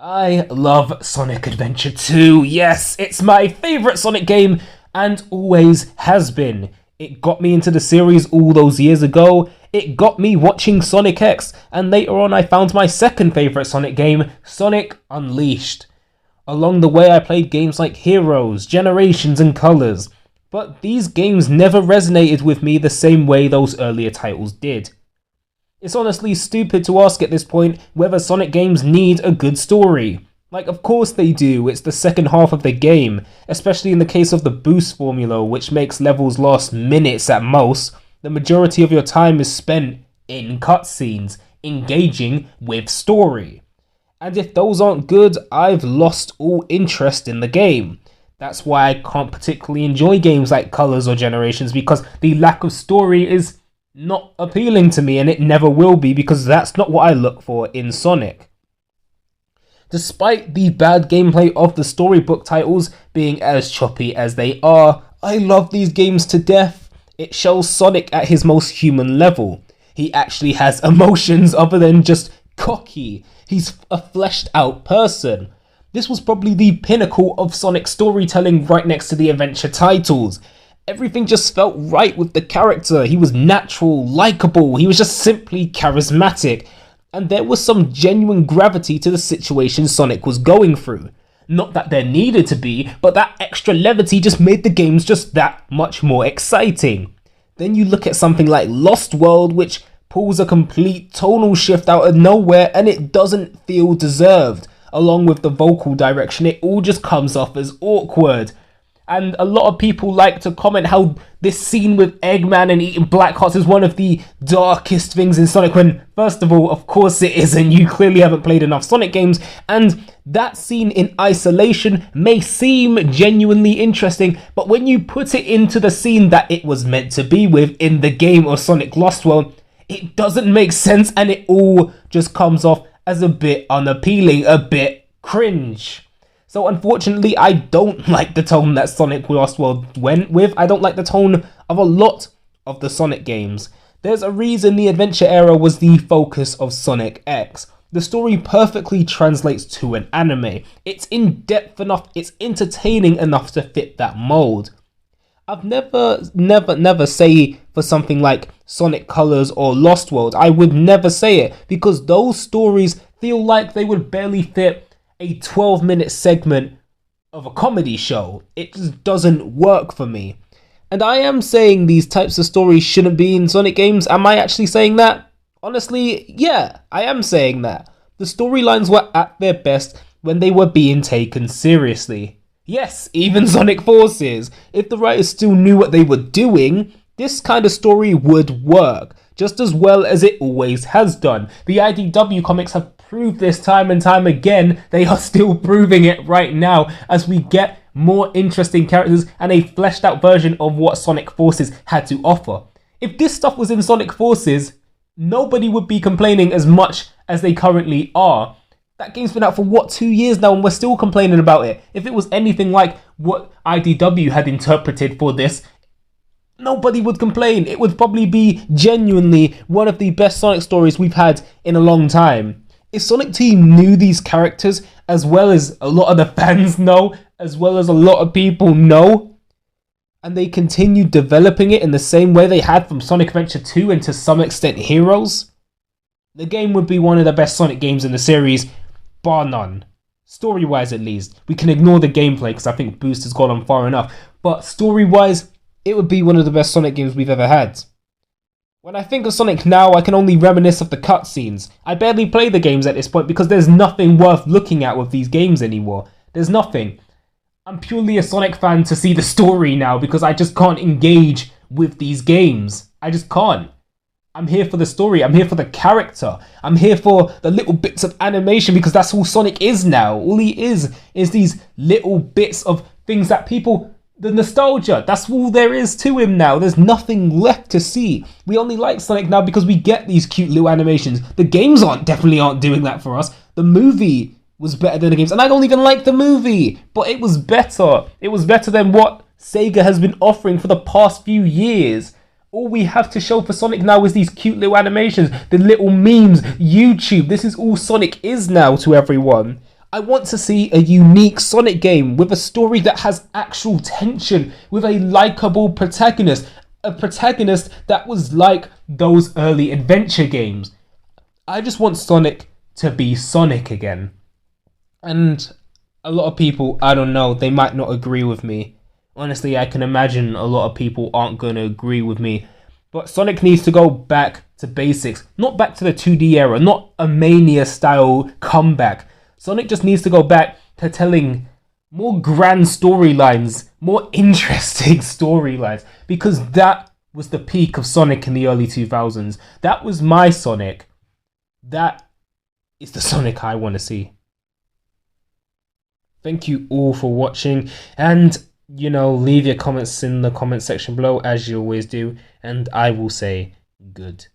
I love Sonic Adventure 2. Yes, it's my favourite Sonic game and always has been. It got me into the series all those years ago. It got me watching Sonic X, and later on I found my second favourite Sonic game, Sonic Unleashed. Along the way I played games like Heroes, Generations and Colors, but these games never resonated with me the same way those earlier titles did. It's honestly stupid to ask at this point whether Sonic games need a good story. Like, of course they do, it's the second half of the game, especially in the case of the boost formula, which makes levels last minutes at most. The majority of your time is spent in cutscenes, engaging with story. And if those aren't good, I've lost all interest in the game. That's why I can't particularly enjoy games like Colors or Generations, because the lack of story is not appealing to me, and it never will be, because that's not what I look for in Sonic. Despite the bad gameplay of the storybook titles being as choppy as they are, I love these games to death. It shows Sonic at his most human level. He actually has emotions other than just cocky. He's a fleshed out person. This was probably the pinnacle of Sonic storytelling, right next to the adventure titles. Everything just felt right with the character. He was natural, likable, he was just simply charismatic. And there was some genuine gravity to the situation Sonic was going through. Not that there needed to be, but that extra levity just made the games just that much more exciting. Then you look at something like Lost World, which pulls a complete tonal shift out of nowhere, and it doesn't feel deserved. Along with the vocal direction, it all just comes off as awkward. And a lot of people like to comment how this scene with Eggman and eating black hearts is one of the darkest things in Sonic, when, first of all, of course it isn't. You clearly haven't played enough Sonic games, and that scene in isolation may seem genuinely interesting, but when you put it into the scene that it was meant to be with in the game of Sonic Lost World, it doesn't make sense, and it all just comes off as a bit unappealing, a bit cringe. So unfortunately, I don't like the tone that Sonic Lost World went with. I don't like the tone of a lot of the Sonic games. There's a reason the adventure era was the focus of Sonic X. The story perfectly translates to an anime. It's in-depth enough, it's entertaining enough to fit that mold. I've never say for something like Sonic Colors or Lost World, I would never say it, because those stories feel like they would barely fit a 12-minute segment of a comedy show. It just doesn't work for me. And I am saying these types of stories shouldn't be in Sonic games. Am I actually saying that? Honestly, yeah, I am saying that. The storylines were at their best when they were being taken seriously. Yes, even Sonic Forces. If the writers still knew what they were doing, this kind of story would work, just as well as it always has done. The IDW comics have proved this time and time again. They are still proving it right now as we get more interesting characters and a fleshed out version of what Sonic Forces had to offer. If this stuff was in Sonic Forces, nobody would be complaining as much as they currently are. That game's been out for 2 years now, and we're still complaining about it. If it was anything like what IDW had interpreted for this, nobody would complain. It would probably be genuinely one of the best Sonic stories we've had in a long time. If Sonic Team knew these characters as well as a lot of the fans know, as well as a lot of people know, and they continued developing it in the same way they had from Sonic Adventure 2 and to some extent Heroes, the game would be one of the best Sonic games in the series, bar none. Story-wise at least. We can ignore the gameplay because I think Boost has gone on far enough, but story-wise, it would be one of the best Sonic games we've ever had. When I think of Sonic now, I can only reminisce of the cutscenes. I barely play the games at this point because there's nothing worth looking at with these games anymore. There's nothing. I'm purely a Sonic fan to see the story now because I just can't engage with these games. I just can't. I'm here for the story, I'm here for the character, I'm here for the little bits of animation because that's all Sonic is now. All he is these little bits of things that people... The nostalgia, that's all there is to him now. There's nothing left to see. We only like Sonic now because we get these cute little animations. The games definitely aren't doing that for us. The movie was better than the games, and I don't even like the movie, but it was better. It was better than what Sega has been offering for the past few years. All we have to show for Sonic now is these cute little animations, the little memes, YouTube. This is all Sonic is now to everyone. I want to see a unique Sonic game with a story that has actual tension, with a likable protagonist, a protagonist that was like those early adventure games. I just want Sonic to be Sonic again. And a lot of people, I don't know, they might not agree with me. Honestly, I can imagine a lot of people aren't going to agree with me. But Sonic needs to go back to basics, not back to the 2D era, not a Mania style comeback. Sonic just needs to go back to telling more grand storylines, more interesting storylines, because that was the peak of Sonic in the early 2000s. That was my Sonic. That is the Sonic I want to see. Thank you all for watching, and leave your comments in the comment section below as you always do, and I will say good